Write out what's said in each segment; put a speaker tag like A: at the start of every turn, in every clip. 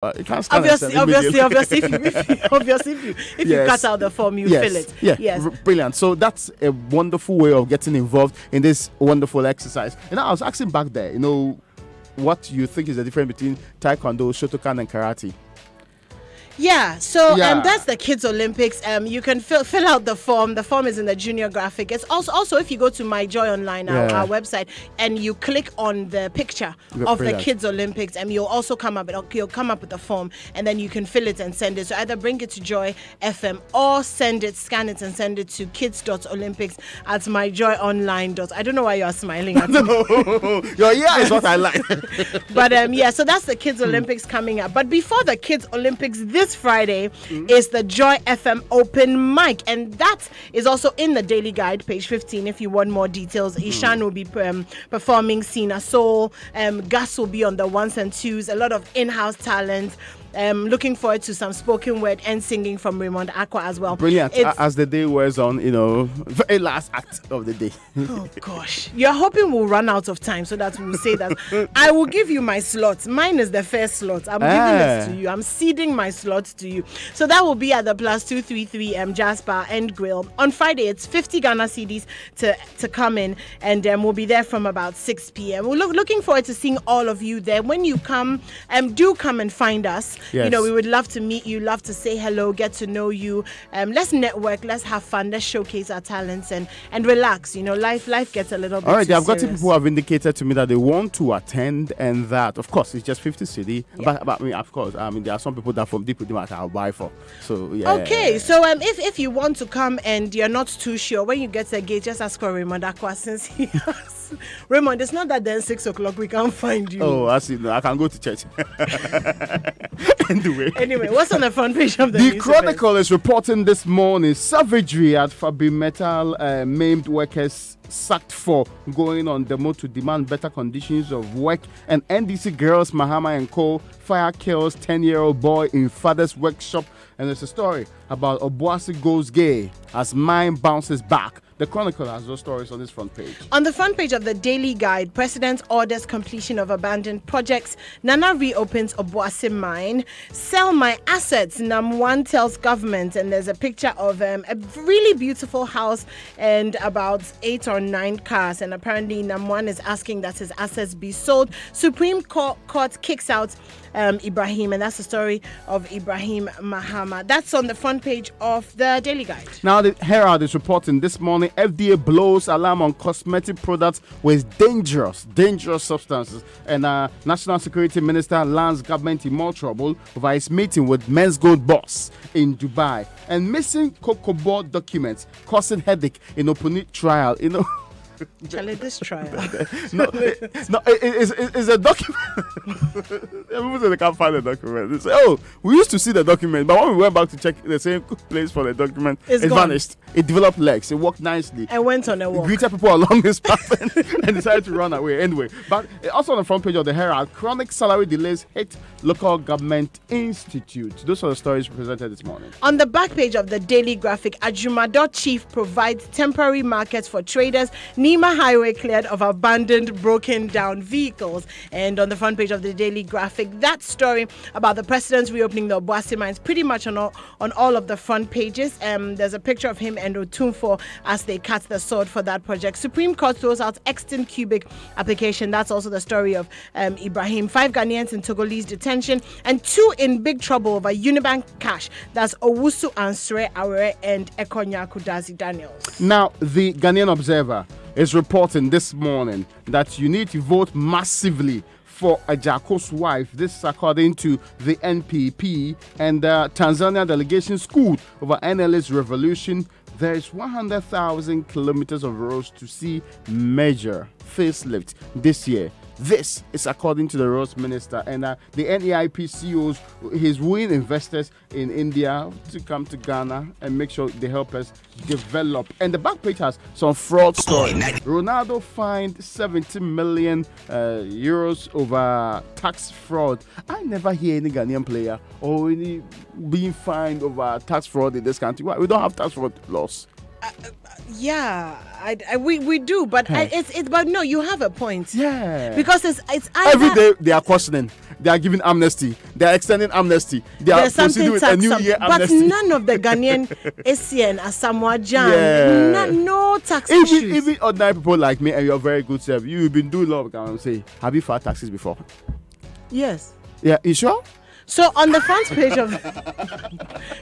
A: You can't scan
B: Obviously,
A: and send
B: obviously,
A: immediately.
B: if you cut out the form, you fill it.
A: Yeah,
B: Yes.
A: Brilliant. So that's a wonderful way of getting involved in this wonderful exercise. And I was asking back there, what you think is the difference between Taekwondo, Shotokan, and Karate?
B: Yeah, so that's the Kids Olympics. You can fill out the form. The form is in the junior graphic. It's also if you go to My Joy Online, our website, and you click on the picture of the Kids Olympics, and you'll also come up with the form, and then you can fill it and send it. So either bring it to Joy FM or scan it and send it to kids.olympics@myjoyonline. I don't know why you are smiling at me.
A: Your ear is what I like.
B: But so that's the Kids Olympics coming up. But before the Kids Olympics, this Friday is the Joy FM open mic, and that is also in the Daily Guide, page 15. If you want more details, Ishan will be performing Sina Soul. Gus will be on the ones and twos. A lot of in-house talent. Looking forward to some spoken word and singing from Raymond Aqua as well.
A: Brilliant. As the day wears on, very last act of the day.
B: Oh gosh, you're hoping we'll run out of time so that we'll say that. I will give you my slot. Mine is the first slot. I'm giving this to you. I'm ceding my slot to you. So that will be at the +233 Jasper and Grill on Friday. It's 50 Ghana cedis to come in, and we'll be there from about 6 p.m. We're looking forward to seeing all of you there. When you come, do come and find us.
A: Yes.
B: We would love to meet you, love to say hello, get to know you. Let's network, let's have fun, let's showcase our talents and relax. Life gets a little bit.
A: All right, I've got
B: serious.
A: people who have indicated to me that they want to attend, and that, of course, it's just 50 cedi.
B: Yeah.
A: But of course, there are some people that from deep within that I'll buy for. So yeah.
B: Okay, so if you want to come and you're not too sure, when you get to the gate, just ask for Raymond Aqua, since he has. Raymond, it's not that then 6 o'clock we can't find you.
A: Oh, I see. No, I can go to church.
B: Anyway, what's on the front page of the
A: The Chronicle is reporting this morning savagery at Fabi Metal, maimed workers sacked for going on demo to demand better conditions of work, and NDC girls Mahama and Co. fire kills 10-year-old boy in father's workshop. And there's a story about Obuasi goes gay as mine bounces back. The Chronicle has those stories on this front page.
B: On the front page of the Daily Guide, President orders completion of abandoned projects. Nana reopens Obuasi mine. Sell my assets, Nam1 tells government. And there's a picture of a really beautiful house and about 8 or 9 cars. And apparently Nam1 is asking that his assets be sold. Supreme Court kicks out Ibrahim, and that's the story of Ibrahim Mahama. That's on the front page of the Daily Guide.
A: Now, the Herald is reporting this morning FDA blows alarm on cosmetic products with dangerous substances, and National Security Minister lands government in more trouble over his meeting with Men's Gold boss in Dubai, and missing Cocoa Board documents causing headache in Opunit trial.
B: Charlie, this trial.
A: It's a document. Everyone said they can't find the document. They say, we used to see the document, but when we went back to check the same place for the document, it vanished. It developed legs. It walked nicely.
B: I went on a walk.
A: It greeted people along his path and decided to run away. Anyway, but also on the front page of the Herald, chronic salary delays hit local government institute. Those are the stories presented this morning.
B: On the back page of the Daily Graphic, Ajumado chief provides temporary markets for traders. Nima Highway cleared of abandoned, broken down vehicles. And on the front page of the Daily Graphic, that story about the president's reopening the Obuasi mines, pretty much on all of the front pages. There's a picture of him and Otumfo as they cut the sword for that project. Supreme Court throws out Exton Cubic application. That's also the story of Ibrahim. 5 Ghanaians in Togolese detention and 2 in big trouble over Unibank cash. That's Owusu Ansre Awere and Ekonya Kudazi Daniels.
A: Now, the Ghanaian Observer is reporting this morning that you need to vote massively for Ajako's wife. This is according to the NPP, and the Tanzania delegation schooled over NLA's revolution. There is 100,000 kilometers of roads to see major facelift this year. This is according to the roads minister, and the NEIP CEOs, he's wooing investors in India to come to Ghana and make sure they help us develop. And the back page has some fraud story. Ronaldo fined 70 million euros over tax fraud. I never hear any Ghanaian player or any being fined over tax fraud in this country. Why? We don't have tax fraud laws.
B: Yeah, we do, but but no, you have a point.
A: Yeah.
B: Because it's
A: every day they are questioning, they are giving amnesty, they are extending amnesty, they are proceeding with a new year amnesty.
B: But none of the Ghanaian ACN Asamoah Gyan, no tax issues.
A: Even ordinary people like me, and you're very good self, you've been doing a lot of say, have you filed taxes before?
B: Yes.
A: Yeah, you sure?
B: So on the front page of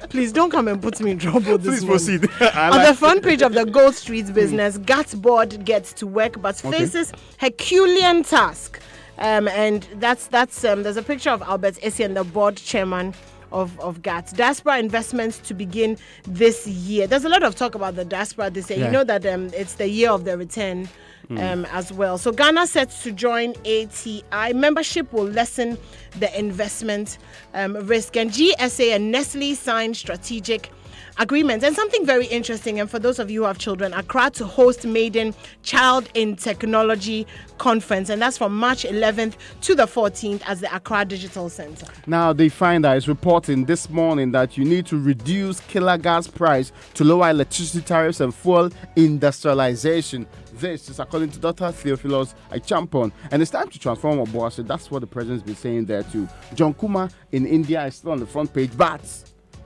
B: please don't come and put me in trouble this
A: Please proceed.
B: On the front page of the Gold Street business, GATT board gets to work but faces Herculean task. And that's there's a picture of Albert Essien, the board chairman of GATT. Diaspora investments to begin this year. There's a lot of talk about the diaspora this year. Yeah. You know that it's the year of the return as well. So Ghana sets to join ATI. Membership will lessen the investment risk. And GSA and Nestle signed strategic agreements. And something very interesting, and for those of you who have children, Accra to host Maiden Child in Technology Conference, and that's from March 11th to the 14th at the Accra Digital Center.
A: Now, the Finder is reporting this morning that you need to reduce killer gas price to lower electricity tariffs and fuel industrialization. This is according to Dr. Theophilus Aichampon. And it's time to transform Obuasi. That's what the president's been saying there too. John Kuma in India is still on the front page, but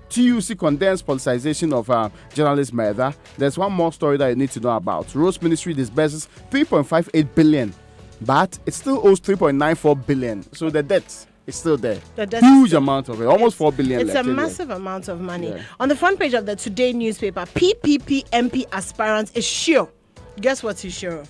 A: TUC condemns politicization of journalist murder. There's one more story that you need to know about. Rose Ministry disburses 3.58 billion, but it still owes 3.94 billion. So the debt is still there. Huge amount of it, almost 4 billion.
B: It's a massive amount of money. Yeah. On the front page of the Today newspaper, PPP MP aspirant is sure. Guess what he's sure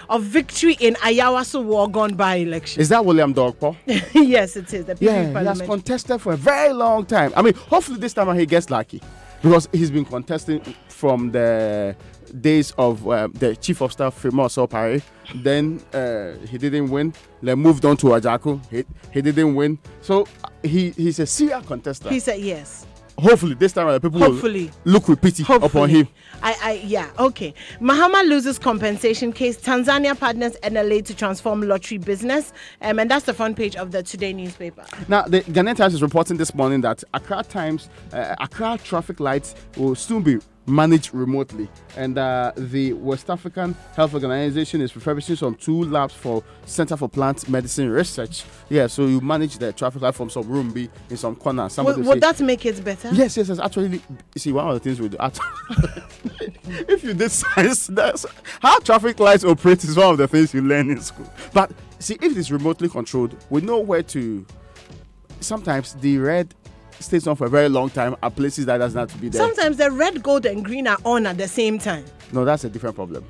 B: of victory in Ayawaso Wogon by-election.
A: Is that William Dogpo?
B: Yes, it is. The
A: he has contested for a very long time. I mean, hopefully this time he gets lucky, because he's been contesting from the days of the Chief of Staff, Fimo Sopare. Then he didn't win. Then moved on to Ajako. He didn't win. So he's a serious contestant.
B: He said yes.
A: Hopefully this time the people will look with pity upon him.
B: Yeah, okay. Mahama loses compensation case. Tanzania partners NLA to transform lottery business. And that's the front page of the Today newspaper.
A: Now, the Ghanaian Times is reporting this morning that Accra traffic lights will soon be managed remotely, and the West African Health Organization is refurbishing some 2 labs for Center for Plant Medicine Research. Yeah, so you manage the traffic light from some room B in some corner.
B: Would that make it better?
A: Yes. Actually, you see, one of the things we do. If you did science, that's how traffic lights operate is one of the things you learn in school. But see, if it's remotely controlled, we know where to. Sometimes the red stays on for a very long time at places that doesn't have to be there.
B: Sometimes the red, gold, and green are on at the same time.
A: No, that's a different problem.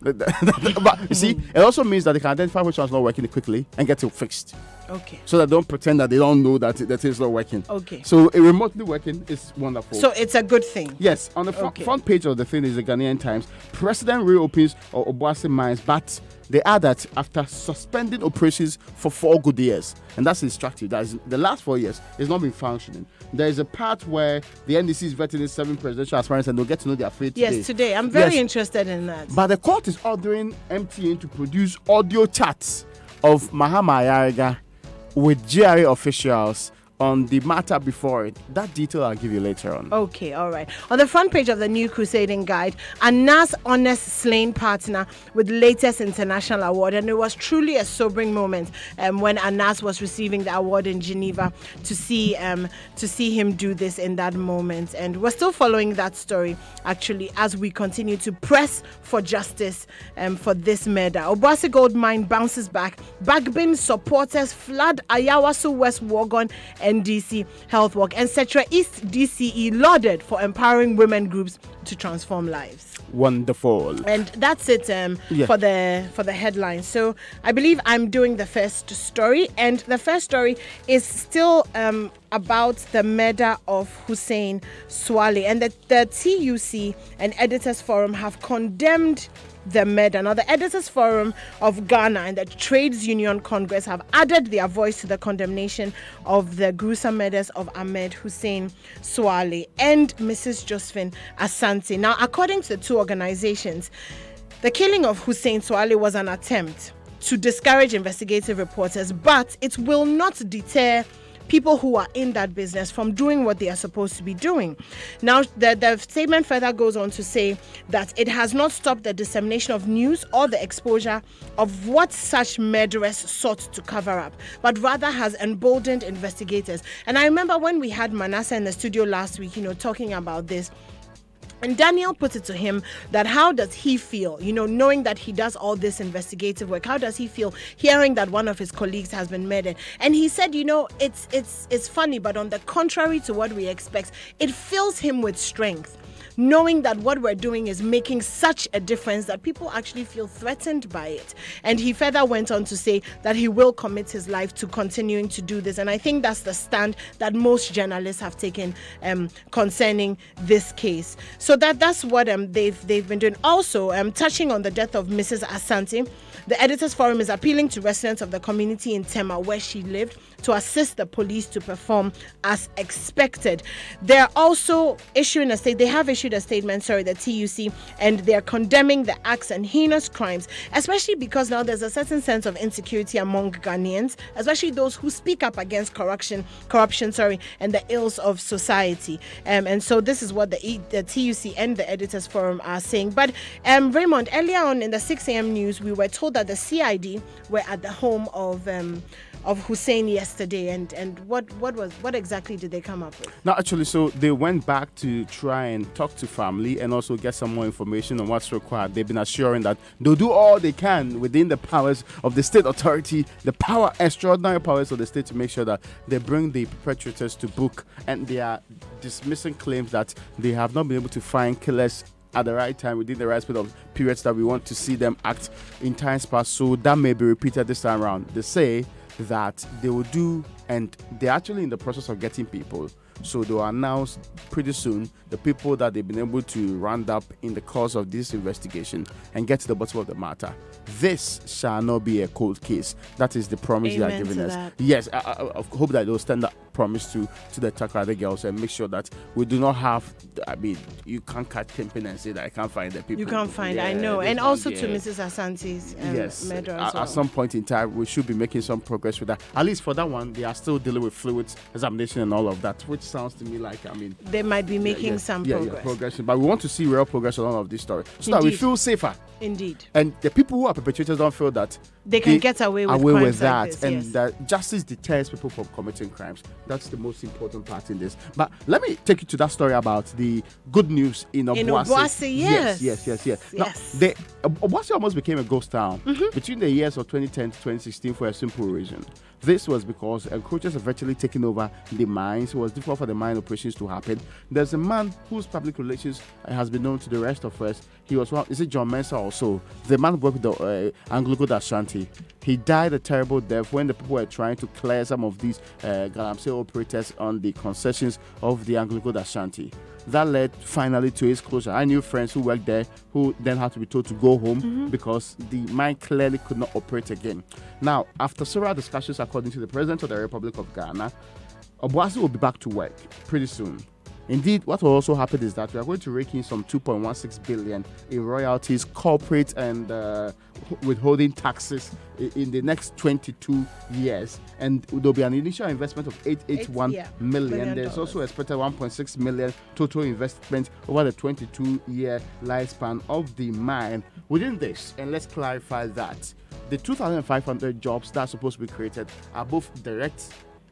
A: But you see, it also means that they can identify which one's not working quickly and get it fixed.
B: Okay.
A: So they don't pretend that they don't know that the thing's not working.
B: Okay.
A: So remotely working is wonderful.
B: So it's a good thing.
A: Yes. On the front page of the thing is the Ghanaian Times. President reopens Obuasi mines, but they add that after suspending operations for 4 good years, and that's instructive. That is the last 4 years, it's not been functioning. There is a part where the NDC is vetting 7 presidential aspirants, and they'll get to know their fate today.
B: Yes, today. I'm very interested in that.
A: But the court is ordering MTN to produce audio chats of Mahama Ayariga with GRA officials on the matter before it. That detail I'll give you later on.
B: Okay, all right. On the front page of the New Crusading Guide, Anas Honest Slain partner with latest international award, and it was truly a sobering moment when Anas was receiving the award in Geneva to see him do this in that moment. And we're still following that story actually as we continue to press for justice for this murder. Obuasi Gold Mine bounces back. Bagbin supporters flood Ayawaso West Wogon NDC Health Walk, and Setra East DCE lauded for empowering women groups to transform lives.
A: Wonderful.
B: And that's it for the headlines. So I believe I'm doing the first story, and the first story is still about the murder of Hussein Swale, and the TUC and Editors Forum have condemned the murder. Now, the Editors Forum of Ghana and the Trades Union Congress have added their voice to the condemnation of the gruesome murders of Ahmed Hussein Swale and Mrs. Josephine Asante. Now, according to the two organizations, the killing of Hussein Swale was an attempt to discourage investigative reporters, but it will not deter people who are in that business from doing what they are supposed to be doing. Now, the statement further goes on to say that it has not stopped the dissemination of news or the exposure of what such murderers sought to cover up, but rather has emboldened investigators. And I remember when we had Manasseh in the studio last week, talking about this. And Daniel put it to him that how does he feel, knowing that he does all this investigative work? How does he feel hearing that one of his colleagues has been murdered? And he said, it's funny, but on the contrary to what we expect, it fills him with strength, knowing that what we're doing is making such a difference that people actually feel threatened by it. And he further went on to say that he will commit his life to continuing to do this. And I think that's the stand that most journalists have taken concerning this case. So that's what they've been doing. Also, touching on the death of Mrs. Asante, the Editors Forum is appealing to residents of the community in Tema, where she lived, to assist the police to perform as expected. They're also issuing a statement, the TUC, and they're condemning the acts and heinous crimes, especially because now there's a certain sense of insecurity among Ghanaians, especially those who speak up against corruption, and the ills of society. And so this is what the TUC and the Editors Forum are saying. But Raymond, earlier on in the 6 a.m. news, we were told that the CID were at the home of Hussein yesterday, and what exactly did they come up with?
A: No, actually, so they went back to try and talk to family and also get some more information on what's required. They've been assuring that they'll do all they can within the powers of the state authority, extraordinary powers of the state, to make sure that they bring the perpetrators to book, and they are dismissing claims that they have not been able to find killers at the right time within the right periods that we want to see them act in times past. So that may be repeated this time around. They say that they will do, and they're actually in the process of getting people. So they will announce pretty soon the people that they've been able to round up in the course of this investigation and get to the bottom of the matter. This shall not be a cold case. That is the promise they are giving us.
B: That.
A: Yes, I hope that they'll stand that promise to the Takoradi girls and make sure that we do not have, you can't cut campaign and say that I can't find the people.
B: You can't find, I know. And also to Mrs. Asante's murder as well.
A: At some point in time, we should be making some progress with that. At least for that one, they are still dealing with fluids examination and all of that, which sounds to me like,
B: they might be making some progress.
A: Progression. But we want to see real progress on all of this story so that we feel safer.
B: Indeed.
A: And the people who are perpetrators don't feel that
B: they can get away with
A: that,
B: like this,
A: and that justice deters people from committing crimes. That's the most important part in this. But let me take you to that story about the good news in Obuasi.
B: In Obuasi, yes.
A: Now, Obuasi almost became a ghost town between the years of 2010 to 2016 for a simple reason. This was because encroachers have virtually taken over the mines. It was difficult for the mine operations to happen. There's a man whose public relations has been known to the rest of us. He was is it John Mensah also? The man who worked with the Anglo-Gold Ashanti. He died a terrible death when the people were trying to clear some of these Galamsey operators on the concessions of the Anglo-Gold Ashanti. That led finally to his closure. I knew friends who worked there who then had to be told to go home because the mine clearly could not operate again. Now, after several discussions, according to the President of the Republic of Ghana, Obuasi will be back to work pretty soon. Indeed, what will also happen is that we are going to rake in some 2.16 billion in royalties, corporate and withholding taxes in the next 22 years. And there'll be an initial investment of 881 million. There's also expected 1.6 million total investment over the 22-year lifespan of the mine. Within this, and let's clarify that, the 2,500 jobs that are supposed to be created are both direct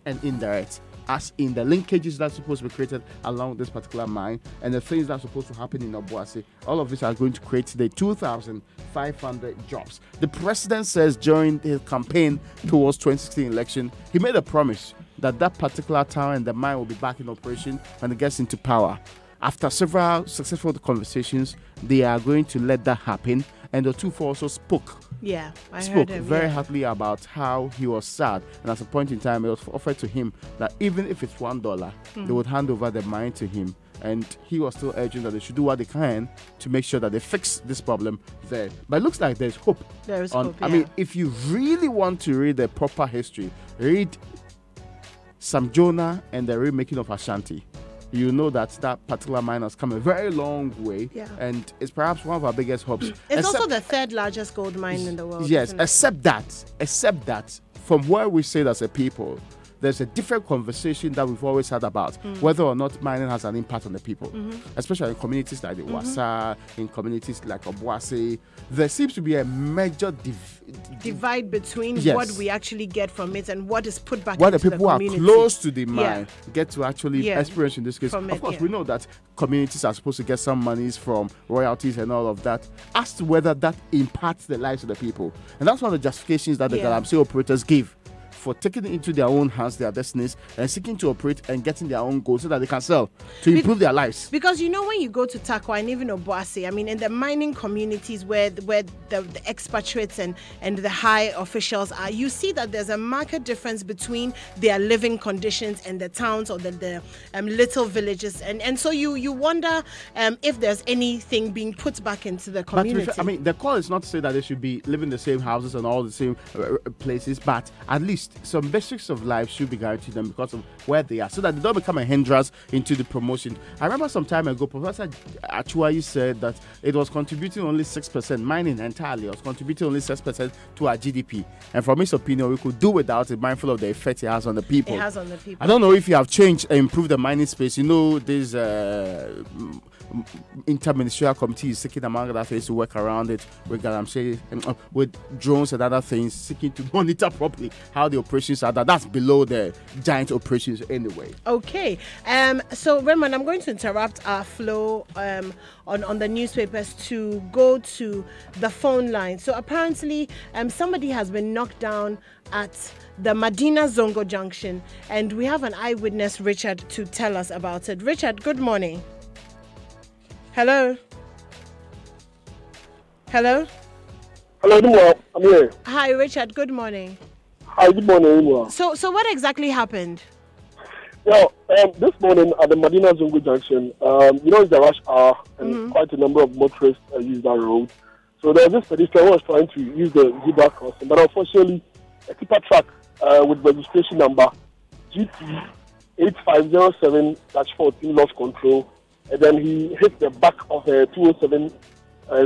A: and indirect, as in the linkages that's supposed to be created along this particular mine and the things that are supposed to happen in Obuasi. All of these are going to create the 2,500 jobs. The president says during his campaign towards 2016 election, he made a promise that that particular town and the mine will be back in operation when it gets into power. After several successful conversations, they are going to let that happen. And the two also spoke very heartily about how he was sad. And at a point in time, it was offered to him that even if it's $1, they would hand over the mine to him. And he was still urging that they should do what they can to make sure that they fix this problem there. But it looks like there's hope.
B: There is hope,
A: I mean, if you really want to read the proper history, read Sam Jonah and the remaking of Ashanti. You know that particular mine has come a very long way, and it's perhaps one of our biggest hopes.
B: It's also the third largest gold mine in the world.
A: Yes, except that, from where we sit as a people, there's a different conversation that we've always had about whether or not mining has an impact on the people, especially in communities like the Wasa, in communities like Obuasi. There seems to be a major
B: divide between what we actually get from it and what is put back
A: into
B: the
A: people
B: community.
A: Who are close to the mine get to actually experience in this case.
B: From
A: of course, we know that communities are supposed to get some monies from royalties and all of that. As to whether that impacts the lives of the people, and that's one of the justifications that the Galamsey operators give for taking it into their own hands, their destinies, and seeking to operate and getting their own goals so that they can sell to improve their lives.
B: Because when you go to Takwa and even Obuasi, I mean, in the mining communities where the expatriates and the high officials are, you see that there's a marked difference between their living conditions and the towns or the little villages, and so you wonder if there's anything being put back into the community.
A: But the call is not to say that they should be living in the same houses and all the same places, but at least some basics of life should be guaranteed them because of where they are, so that they don't become a hindrance into the promotion. I remember some time ago, Professor Achuayi said that it was contributing only 6%, mining entirely was contributing only 6% to our GDP. And from his opinion, we could do without it, mindful of the effect it has on the people.
B: It has on the people.
A: I don't know if you have changed and improved the mining space. There's interministerial committees seeking, among other things, to work around it with drones and other things, seeking to monitor properly how the operations are. That's below the giant operations anyway.
B: Okay. So Raymond, I'm going to interrupt our flow on the newspapers to go to the phone line. So apparently somebody has been knocked down at the Madina Zongo Junction, and we have an eyewitness, Richard, to tell us about it. Richard, good morning. Hello? Hello,
C: Imua. I'm here.
B: Hi, Richard. Good morning.
C: Hi, good morning, Imua.
B: So what exactly happened?
C: Well, this morning at the Madina Zongo Junction, it's the rush hour, and quite a number of motorists use that road. So there was this pedestrian who was trying to use the zebra crossing, but unfortunately, a tipper truck with registration number GT 8507-14 lost control, and then he hit the back of a 207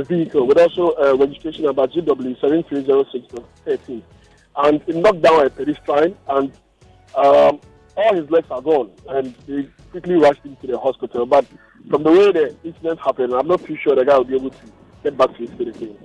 C: vehicle with also registration number GW 7306-13, and it knocked down a pedestrian, and all his legs are gone, and they quickly rushed him to the hospital. But from the way the incident happened, I'm not too sure the guy will be able to get back to his feet again.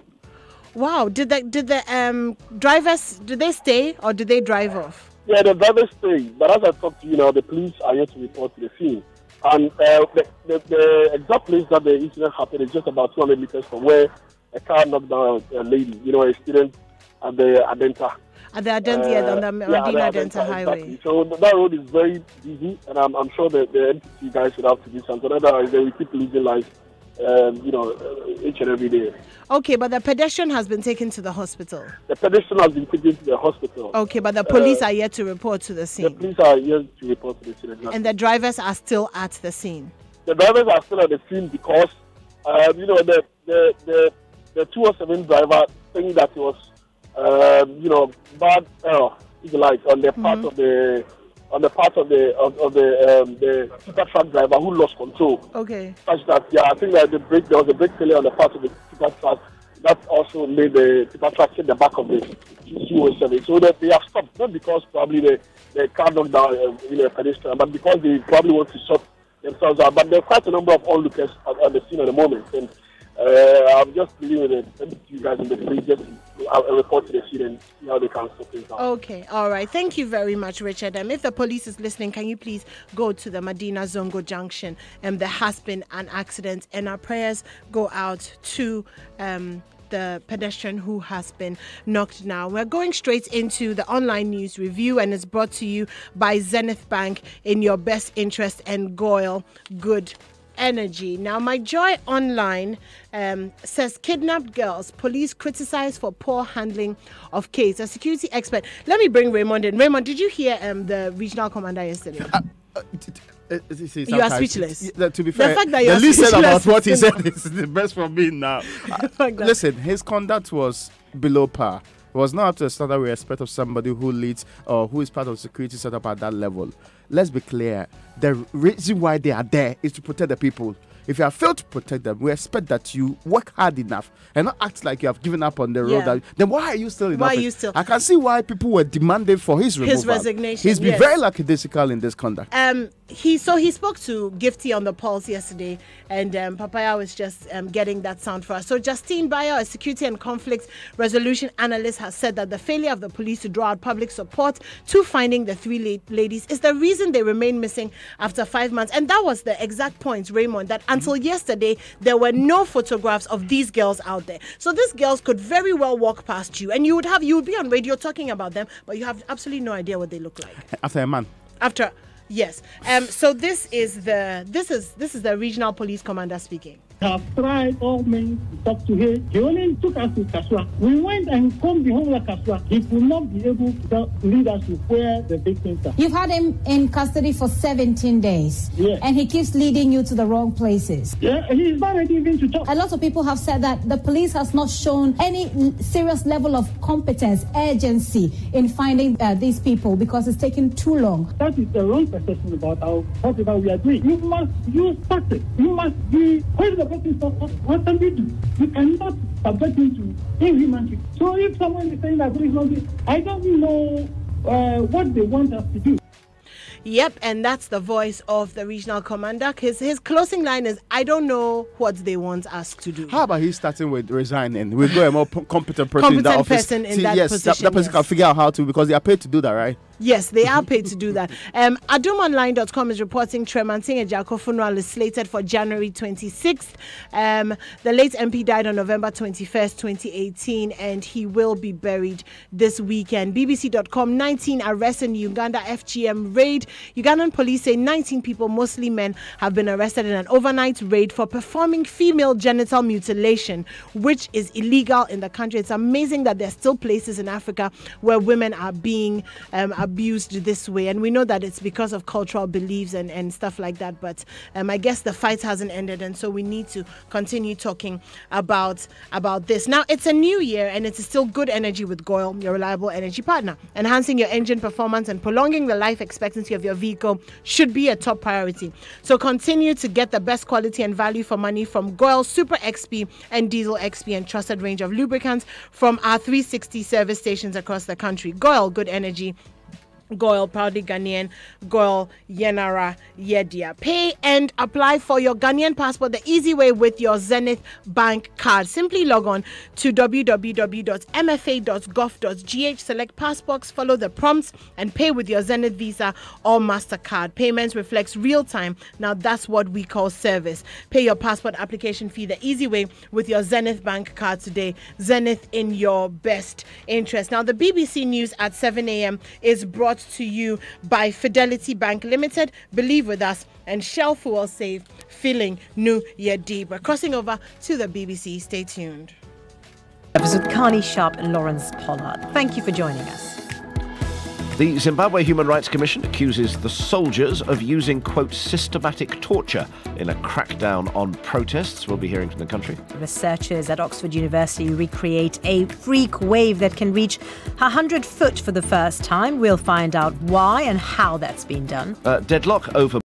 B: Wow! Did the drivers, did they stay or did they drive off?
C: Yeah, the drivers stayed, but as I talk to you now, the police are yet to report to the scene. And the exact place that the incident happened is just about 200 meters from where a car knocked down a lady, a student at the Adenta.
B: At the Adenta, on the Medina Adenta Highway.
C: Exactly. So that road is very busy, and I'm sure that the NTC guys would have to do something. Otherwise, they will keep losing lives, each and every day.
B: Okay, but the pedestrian has been taken to the hospital.
C: The pedestrian has been taken to the hospital.
B: Okay, but the police are yet to report to the scene.
C: The police are yet to report to the scene. Exactly.
B: And the drivers are still at the scene.
C: The drivers are still at the scene because, the 207 driver think that it was, bad if you like, on the part of the tipper truck driver who lost control.
B: Okay.
C: Such that, I think that there was a brake failure on the part of the tipper truck that also made the tipper truck hit the back of the 207. So that they have stopped, not because probably the car knocked down a pedestrian, but because they probably want to sort themselves out. But there are quite a number of onlookers at the scene at the moment, and I'm just dealing with you guys in the police just to report to the scene and see how they can sort things out.
B: Okay, all right. Thank you very much, Richard. If the police is listening, can you please go to the Madina Zongo Junction? There has been an accident, and our prayers go out to the pedestrian who has been knocked down. We're going straight into the online news review, and it's brought to you by Zenith Bank, in your best interest, and Goyle Good Energy. Now, My Joy Online says kidnapped girls, police criticized for poor handling of case. A security expert. Let me bring Raymond in. Raymond, did you hear the regional commander yesterday? You are speechless.
A: To be fair,
B: the fact that you
A: the least said about what he said
B: is
A: is the best for me now. Listen, his conduct was below par. It was not up to the standard we expect of somebody who leads or who is part of security setup at that level. Let's be clear. The reason why they are there is to protect the people. if you have failed to protect them, we expect that you work hard enough and not act like you have given up on the road.
B: Yeah.
A: Then why are you still in
B: Why
A: office?
B: are you still?
A: I can see why people were demanding for his removal.
B: His resignation.
A: He's been
B: yes.
A: very lackadaisical in this conduct.
B: He spoke to Gifty on the Pulse yesterday, and Papaya was just getting that sound for us. So Justine Bayo, a security and conflict resolution analyst, has said that the failure of the police to draw out public support to finding the three ladies is the reason they remain missing after 5 months. And that was the exact point, Raymond, that until yesterday there were no photographs of these girls out there. So these girls could very well walk past you, and you would be on radio talking about them, but you have absolutely no idea what they look like.
A: After a man.
B: After. Yes. So this is the regional police commander speaking.
D: Have tried all means to talk to him. He only took us to Kaswa. We went and combed the whole of Kaswa. He could not be able to lead us to where the victims are.
E: You've had him in custody for 17 days.
D: Yeah.
E: And he keeps leading you to the wrong places.
D: Yeah, he's not ready even to talk.
E: A lot of people have said that the police has not shown any serious level of competence, urgency in finding these people because it's taken too long.
D: That is the wrong perception about whatever we are doing. You must use tactics. You must be the person. What can we do? You cannot subject him to inhuman treatment. So if someone is saying that there is nothing, I don't know what they want us to do.
B: Yep, and that's the voice of the regional commander. His closing line is, I don't know what they want us to do.
A: How about he starting with resigning? We'll go a more competent person in that office.
B: Person in that position,
A: that person can figure out how to, because they are paid to do that, right?
B: Yes, they are paid to do that. AdumOnline.com is reporting Tremanting Ejako funeral is slated for January 26th. The late MP died on November 21st, 2018, and he will be buried this weekend. BBC.com, 19 arrests in Uganda FGM raid. Ugandan police say 19 people, mostly men, have been arrested in an overnight raid for performing female genital mutilation, which is illegal in the country. It's amazing that there's still places in Africa where women are being abused this way, and we know that it's because of cultural beliefs and stuff like that, but I guess the fight hasn't ended, and so we need to continue talking about this. Now, it's a new year, and it's still good energy with GOIL, your reliable energy partner. Enhancing your engine performance and prolonging the life expectancy of your vehicle should be a top priority. So continue to get the best quality and value for money from GOIL Super XP and Diesel XP and trusted range of lubricants from our 360 service stations across the country. GOIL, good energy. GOIL, proudly Ghanaian. GOIL, Yenara, Yedia. Pay and apply for your Ghanaian passport the easy way with your Zenith Bank card. Simply log on to www.mfa.gov.gh, select passports, follow the prompts, and pay with your Zenith Visa or MasterCard. Payments reflects real time. Now that's what we call service. Pay your passport application fee the easy way with your Zenith Bank card today. Zenith, in your best interest. Now, the BBC News at 7 a.m. is brought to you by Fidelity Bank Limited. Believe with us, and Shell Fuel Save, filling New Year deep. We're crossing over to the BBC. Stay tuned.
F: Episode Carney Sharp and Lawrence Pollard. Thank you for joining us.
G: The Zimbabwe Human Rights Commission accuses the soldiers of using, quote, systematic torture in a crackdown on protests. We'll be hearing from the country.
F: Researchers at Oxford University recreate a freak wave that can reach 100 foot for the first time. We'll find out why and how that's been done.
G: Deadlock over